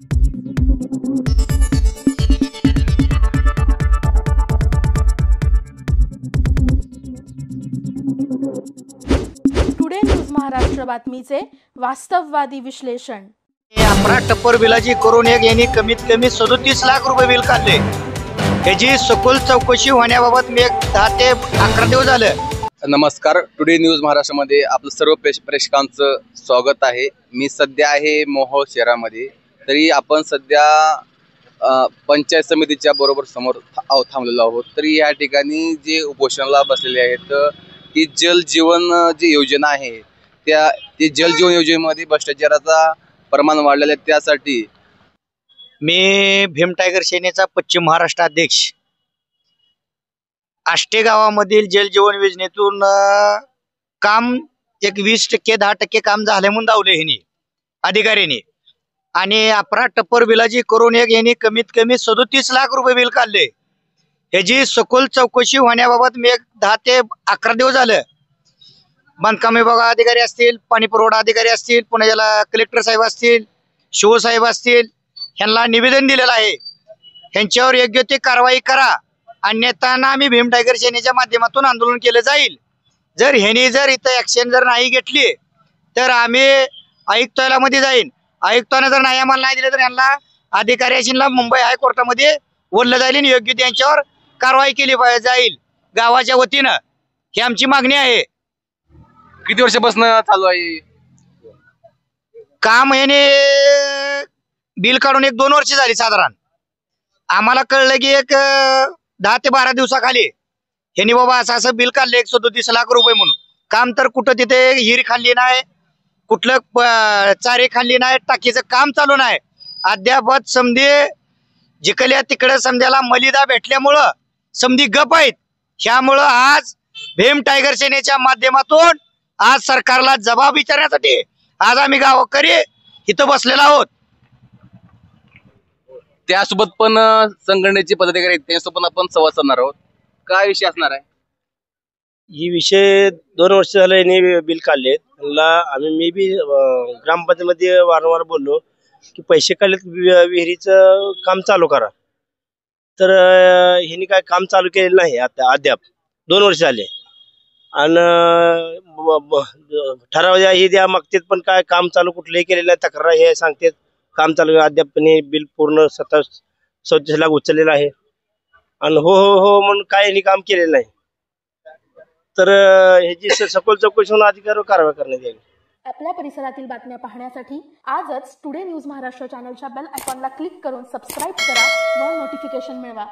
Today news Maharashtra बातमीचे वास्तववादी विश्लेषण। अपरा टप्पर बिलाची करून एक यांनी कमीत कमी 37 लाख रुपये बिल काढले। याची सखोल चौकशी होण्याबाबत मी 10 ते 11 दिवस झाले। नमस्कार, टुडे न्यूज महाराष्ट्रामध्ये आपलं सर्व प्रेक्षकांचं स्वागत आहे। मी सध्या आहे मोहोळ शहरामध्ये। तरी आपण सध्या पंचायत समितीच्या बरोबर समोर थांबलेलो आहोत। तरी या ठिकाणी जे उपोषणाला बसलेले आहेत की जल जीवन जी योजना आहे ते जल जीवन योजनेमध्ये भ्रष्टाचाराचा प्रमाण वाढलेला आहे। त्यासाठी मी भीम टायगर सेनेचा पश्चिम महाराष्ट्र अध्यक्ष आष्टे गावामधील जल जीवन योजनेतून काम एक 20% 10% काम झाले म्हणून दावले ह्यांनी अधिकाऱ्यांनी, आणि अपरा टप्पर बिलाची करून एक यांनी कमीत कमी 37 लाख रुपये बिल काढले। ह्याची सखोल चौकशी होण्याबाबत मी 10 ते 11 दिवस झाले। बांधकाम विभाग अधिकारी असतील, पाणी पुरवठा अधिकारी असतील, पुन्हा याला कलेक्टर साहेब असतील, शिवसाहेब असतील, ह्यांना निवेदन दिलेलं आहे। ह्यांच्यावर योग्य ते कारवाई करा, अन्यथा आम्ही भीम टायगर सेनेच्या माध्यमातून आंदोलन केलं जाईल। जर ह्यांनी इथं ऍक्शन नाही घेतली तर आम्ही आयुक्तालयामध्ये जाईन। आयुक्तांना जर नाही आम्हाला नाही दिले तर यांना अधिकाऱ्यांना मुंबई हायकोर्टामध्ये बोललं जाईल आणि योग्य त्यांच्यावर कारवाई केली जाईल गावाच्या वतीनं। ही आमची मागणी आहे। किती वर्षापासून चालू आहे काम? याने बिल काढून 1-2 वर्ष झाली साधारण। आम्हाला कळलं की एक 10 ते 12 दिवसाखाली ह्यांनी बाबा असं बिल काढले 137 लाख रुपये म्हणून। काम तर कुठं तिथे हिरी खाल्ली नाही, कुठलं चारे खाल्ली नाही, टाकीचं काम चालू नाही अद्यापत। समधी जिकल्या तिकडे समजायला मलिदा भेटल्यामुळं समधी गप आहेत। ह्यामुळं आज भीम टायगर सेनेच्या माध्यमातून आज सरकारला जबाब विचारण्यासाठी आज आम्ही गावकरी इथं बसलेलो आहोत। त्यासोबत पण संघटनेचे पदाधिकारी आहेत, त्यांच्यासोबत आपण संवाद साधणार आहोत। काय विषय असणार आहे? ही विषय 2 वर्ष झाले यांनी बिल काढले। मी बी ग्रामपंचायतीमध्ये वारंवार बोललो की पैसे काढलेत, विहिरीचं काम चालू करा। तर ह्यांनी काय काम चालू केलेलं नाही आता अद्याप 2 वर्ष झाले। आणि ठराव हे द्या मागतात पण काय काम चालू कुठलंही केलेलं नाही। तक्रार हे सांगतात काम चालू अद्याप पण हे बिल पूर्ण 37 लाख उचललेलं आहे। आणि हो हो हो म्हणून काय यांनी काम केलेलं नाही। तर ह्याची सखोल चौकशी होऊन अधिकाऱ्यावर कारवाई करण्यात येईल। आपल्या परिसरातील बातम्या पाहण्यासाठी आजच टुडे न्यूज महाराष्ट्र चॅनलच्या बेल आयकॉनला क्लिक करून सबस्क्राईब करा व नोटिफिकेशन मिळवा।